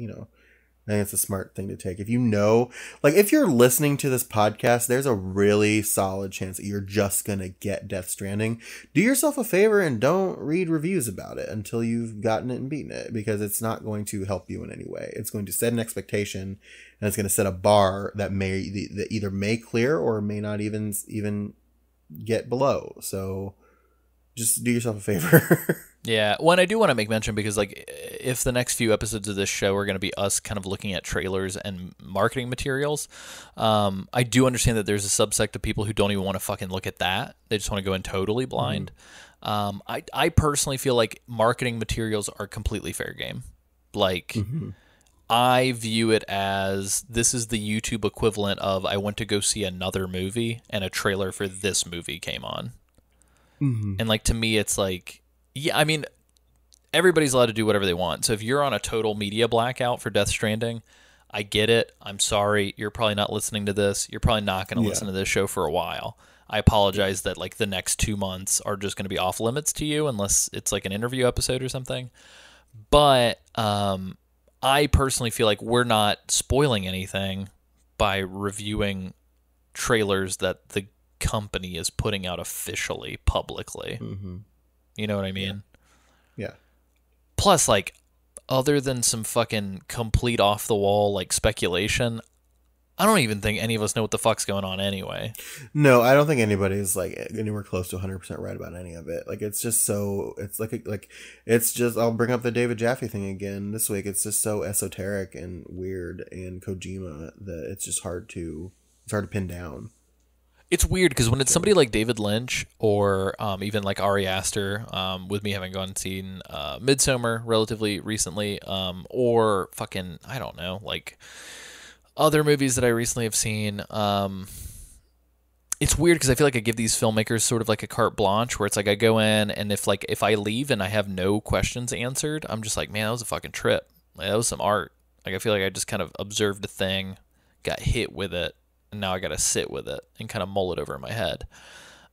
I think it's a smart thing to take. If if you're listening to this podcast, there's a really solid chance that you're just going to get Death Stranding. Do yourself a favor and don't read reviews about it until you've gotten it and beaten it, because it's not going to help you in any way. It's going to set an expectation, and it's going to set a bar that either may clear or may not even get below. So just do yourself a favor. Yeah, well, and I do want to make mention, because like if the next few episodes of this show are going to be us kind of looking at trailers and marketing materials, I do understand that there's a subsect of people who don't even want to fucking look at that. They just want to go in totally blind. I personally feel like marketing materials are completely fair game. Like, I view it as this is the YouTube equivalent of I went to go see another movie and a trailer for this movie came on. And like, to me, it's like, yeah, I mean, everybody's allowed to do whatever they want. So if you're on a total media blackout for Death Stranding, I get it. I'm sorry. You're probably not listening to this. You're probably not going to listen to this show for a while. I apologize that like the next 2 months are just going to be off limits to you unless it's like an interview episode or something. But I personally feel like we're not spoiling anything by reviewing trailers that the company is putting out officially, publicly. You know what I mean? Yeah. Plus, like, other than some fucking complete off the wall like speculation, I don't even think any of us know what the fuck's going on anyway. No, I don't think anybody's like anywhere close to 100% right about any of it. Like, it's just so, it's like it's just, I'll bring up the David Jaffe thing again this week. It's just so esoteric and weird and Kojima that it's just hard to pin down. It's weird because when it's somebody like David Lynch or even like Ari Aster, with me having gone and seen Midsommar relatively recently, or fucking, I don't know, like other movies that I recently have seen, it's weird because I feel like I give these filmmakers sort of like a carte blanche where it's like I go in and if I leave and I have no questions answered, I'm just like, man, that was a fucking trip. Like, that was some art. Like, I feel like I just kind of observed a thing, got hit with it, and now I got to sit with it and kind of mull it over in my head.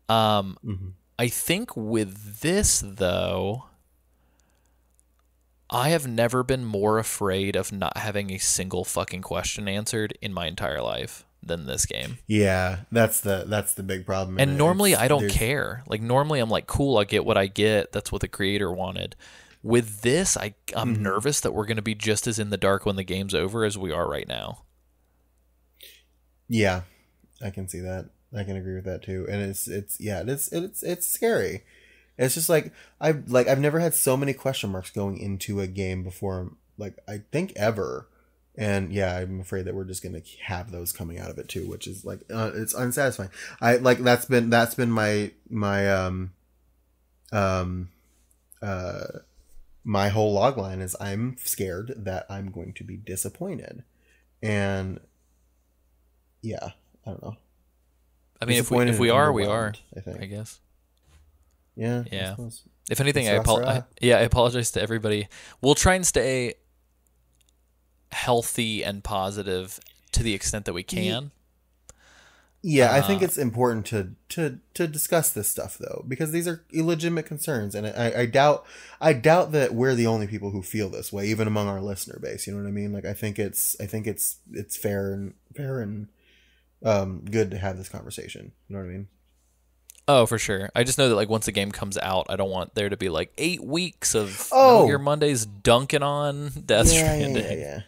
I think with this, though, I have never been more afraid of not having a single fucking question answered in my entire life than this game. Yeah, that's the big problem. And normally I don't care. Like, normally I'm like, cool, I get what I get. That's what the creator wanted. With this, I'm nervous that we're going to be just as in the dark when the game's over as we are right now. Yeah, I can see that. I can agree with that too. And it's scary. It's just like I've never had so many question marks going into a game before, like I think ever. And yeah, I'm afraid that we're just gonna have those coming out of it too, which is like it's unsatisfying. That's been my my whole log line is I'm scared that I'm going to be disappointed. And yeah, I don't know. I mean, if we are, we are. I think. I guess. Yeah. Yeah. If anything, I apologize to everybody. We'll try and stay healthy and positive to the extent that we can. Yeah, I think it's important to discuss this stuff though, because these are illegitimate concerns, and I doubt that we're the only people who feel this way, even among our listener base. You know what I mean? Like I think it's fair and good to have this conversation. You know what I mean? Oh, for sure. I just know that like once the game comes out, I don't want there to be like 8 weeks of Metal Gear Mondays dunking on Death Stranding. Yeah.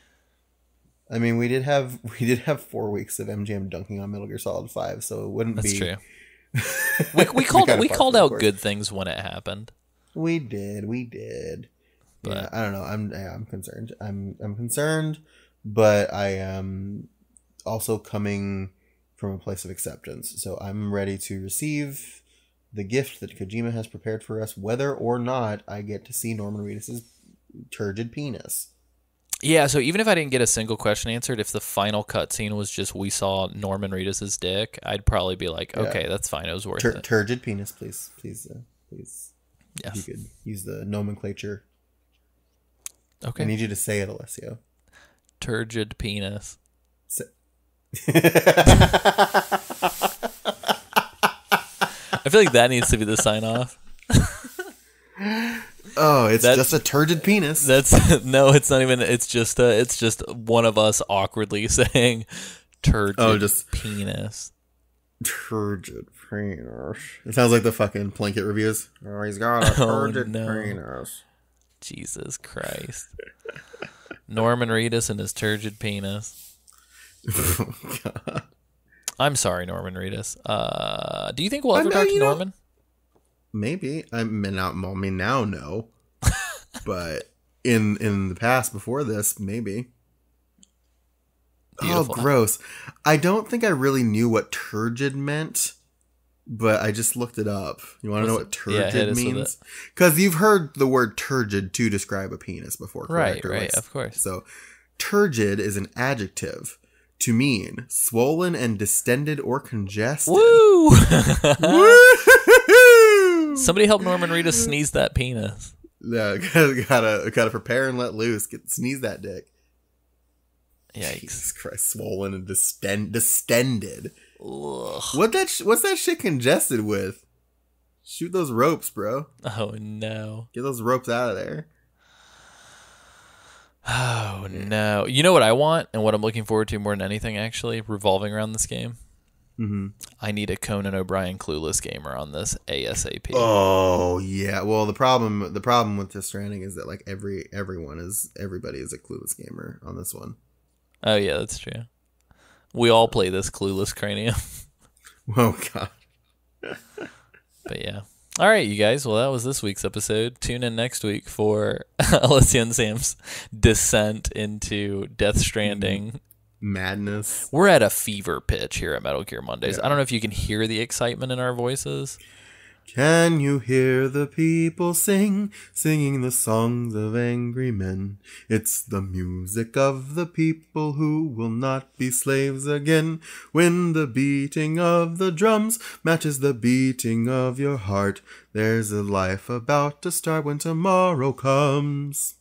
I mean, we did have 4 weeks of MGM dunking on Metal Gear Solid 5, so it wouldn't be. That's true. we called out good things when it happened. We did. But yeah, I don't know. I'm concerned. I'm concerned, but I am also coming from a place of acceptance. So I'm ready to receive the gift that Kojima has prepared for us, whether or not I get to see Norman Reedus' turgid penis. Yeah, so even if I didn't get a single question answered, if the final cutscene was just we saw Norman Reedus' dick, I'd probably be like, okay, that's fine. It was worth it. Turgid penis, please. Yes. If you could use the nomenclature. Okay. I need you to say it, Alessio. Turgid penis. I feel like that needs to be the sign off. Oh, it's just a turgid penis. No, it's not even. It's just one of us awkwardly saying turgid penis. Turgid penis. It sounds like the fucking Plinkett reviews. Oh, he's got a turgid penis. Jesus Christ. Norman Reedus and his turgid penis. Oh, God. I'm sorry, Norman Reedus. Do you think we'll ever talk to Norman? Maybe. I mean, now no. But in the past before this, maybe. Beautiful. Oh, gross. I don't think I really knew what turgid meant, but I just looked it up. You want to know what turgid means? Because you've heard the word turgid to describe a penis before, correct? Right, of course. So, turgid is an adjective to mean swollen and distended or congested. Woo! Woo! Somebody help Norman Reedus sneeze that penis. Yeah, gotta prepare and let loose. Sneeze that dick. Yikes! Jesus Christ, swollen and distended. Ugh. What's that shit congested with? Shoot those ropes, bro. Oh no! Get those ropes out of there. Oh no! You know what I want and what I'm looking forward to more than anything, actually, revolving around this game. Mm-hmm. I need a Conan O'Brien Clueless gamer on this ASAP. Oh yeah. Well, the problem with this Stranding is that like everybody is a Clueless gamer on this one. Oh yeah, that's true. We all play this Clueless Cranium. Oh God. But yeah. All right, you guys. Well, that was this week's episode. Tune in next week for Alessio and Sam's descent into Death Stranding. Madness. We're at a fever pitch here at Metal Gear Mondays. Yeah. I don't know if you can hear the excitement in our voices. Can you hear the people singing the songs of angry men? It's the music of the people who will not be slaves again. When the beating of the drums matches the beating of your heart, there's a life about to start when tomorrow comes.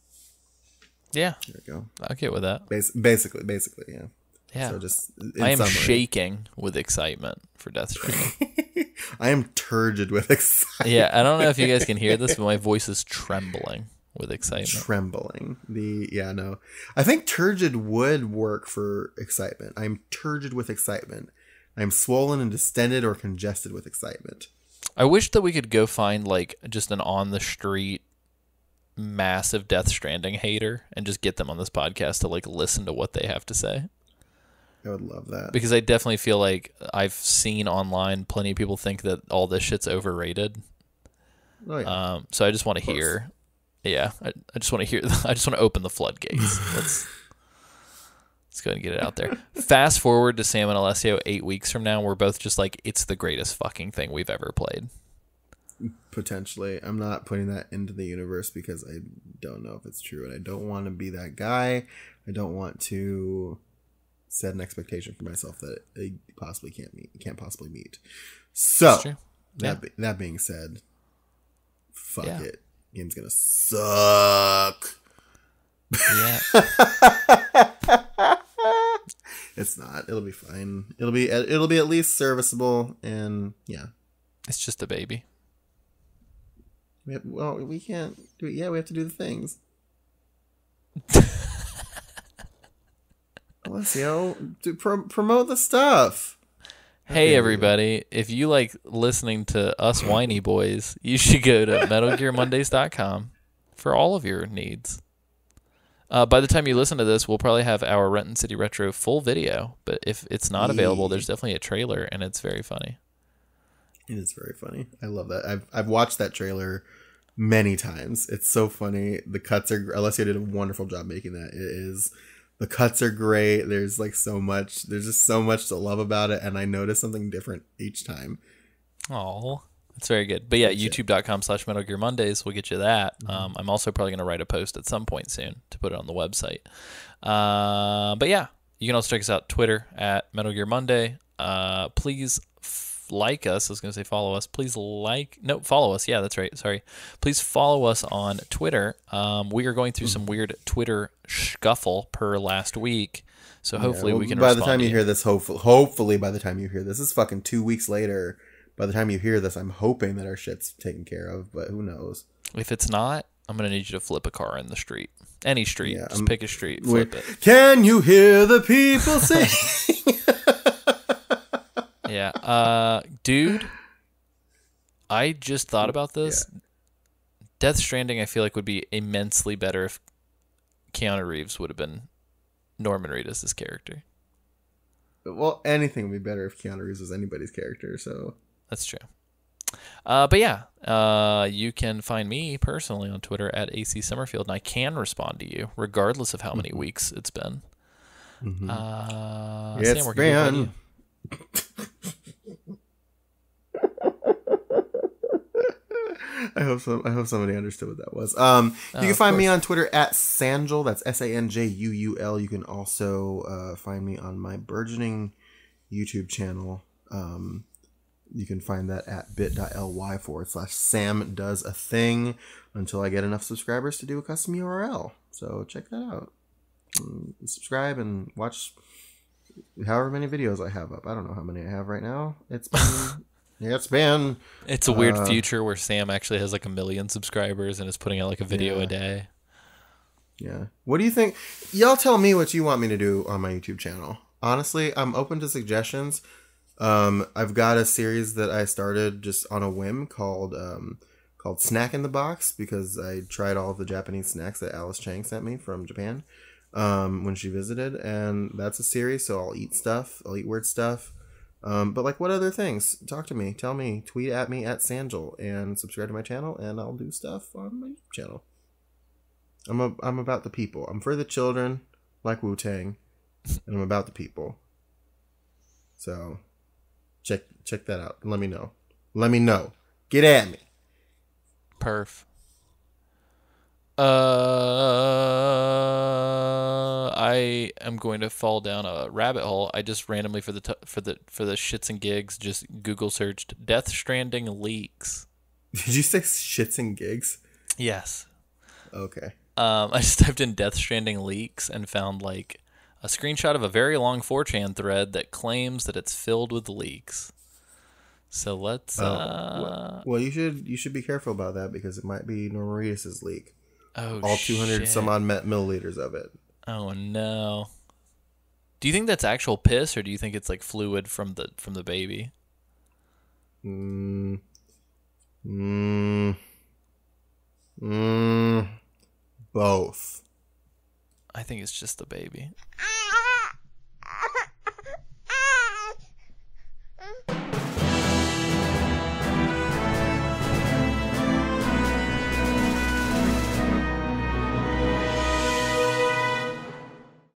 Yeah. There we go. I'll get with that. Basically, yeah. Yeah. So just I am shaking with excitement for Death Stranding. I am turgid with excitement. Yeah, I don't know if you guys can hear this, but my voice is trembling with excitement. Trembling. I think turgid would work for excitement. I'm turgid with excitement. I'm swollen and distended or congested with excitement. I wish that we could go find like just an on the street massive Death Stranding hater and just get them on this podcast to like listen to what they have to say. I would love that. Because I definitely feel like I've seen online plenty of people think that all this shit's overrated. Oh, yeah. So I just want to hear. Yeah, I just want to hear. I just want to open the floodgates. Let's go ahead and get it out there. Fast forward to Sam and Alessio 8 weeks from now. We're both just like, it's the greatest fucking thing we've ever played. Potentially. I'm not putting that into the universe because I don't know if it's true. And I don't want to be that guy. I don't want to set an expectation for myself that I possibly can't possibly meet. So that being said, fuck it. Game's gonna suck. Yeah. It's not. It'll be fine. It'll be at least serviceable, and yeah. It's just a baby. We can't do it. Yeah, we have to do the things. Alessio, promote the stuff. Hey, everybody. If you like listening to us whiny boys, you should go to MetalGearMondays.com for all of your needs. By the time you listen to this, we'll probably have our Renton City Retro full video. But if it's not available, there's definitely a trailer, and it's very funny. It is very funny. I love that. I've watched that trailer many times. It's so funny. The cuts are... Alessio did a wonderful job making that. It is... The cuts are great. There's like so much. There's just so much to love about it, and I notice something different each time. Oh, that's very good. But yeah, youtube.com/Metal Gear Mondays will get you that. I'm also probably going to write a post at some point soon to put it on the website. But yeah, you can also check us out Twitter at Metal Gear Monday. Please like us. I was going to say follow us. Follow us. Yeah, that's right. Sorry. Please follow us on Twitter. We are going through some weird Twitter scuffle per last week. So hopefully we can by the time you hear this, hopefully by the time you hear this, it's fucking 2 weeks later. by the time you hear this, I'm hoping that our shit's taken care of, but who knows? If it's not, I'm going to need you to flip a car in the street. Any street. Yeah, just pick a street, flip it. Can you hear the people sing? Yeah. Dude, I just thought about this. Yeah. Death Stranding, I feel like, would be immensely better if Keanu Reeves would have been Norman Reedus' character. Well, anything would be better if Keanu Reeves was anybody's character, so... That's true. But yeah, you can find me personally on Twitter at AC Summerfield, and I can respond to you regardless of how many weeks it's been. Mm-hmm. It's Sam, been... I hope somebody understood what that was. You can find me on Twitter at Sanjul. That's SANJUUL. You can also find me on my burgeoning YouTube channel. You can find that at bit.ly/Sam Does a Thing until I get enough subscribers to do a custom URL. So check that out. Subscribe and watch however many videos I have up. I don't know how many I have right now. It's been... It's a weird future where Sam actually has like 1 million subscribers and is putting out like a video a day. Yeah. What do you think? Y'all tell me what you want me to do on my YouTube channel. Honestly, I'm open to suggestions. I've got a series that I started just on a whim called Snack in the Box, because I tried all of the Japanese snacks that Alice Chang sent me from Japan when she visited, and that's a series, so I'll eat stuff. I'll eat weird stuff. But like, what other things? Talk to me. Tell me. Tweet at me at Sanjul and subscribe to my channel, and I'll do stuff on my YouTube channel. I'm about the people. I'm for the children, like Wu-Tang, and I'm about the people. So check that out. Let me know. Get at me. Perf. I am going to fall down a rabbit hole. I just randomly for the shits and gigs just Google searched Death Stranding leaks. Did you say shits and gigs? Yes. Okay. I just typed in Death Stranding leaks and found like a screenshot of a very long 4chan thread that claims that it's filled with leaks. So let's. Well, you should be careful about that, because it might be Norman Reedus' leak. Oh, all 200 some odd milliliters of it. Oh no! Do you think that's actual piss, or do you think it's like fluid from the baby? Both. I think it's just the baby.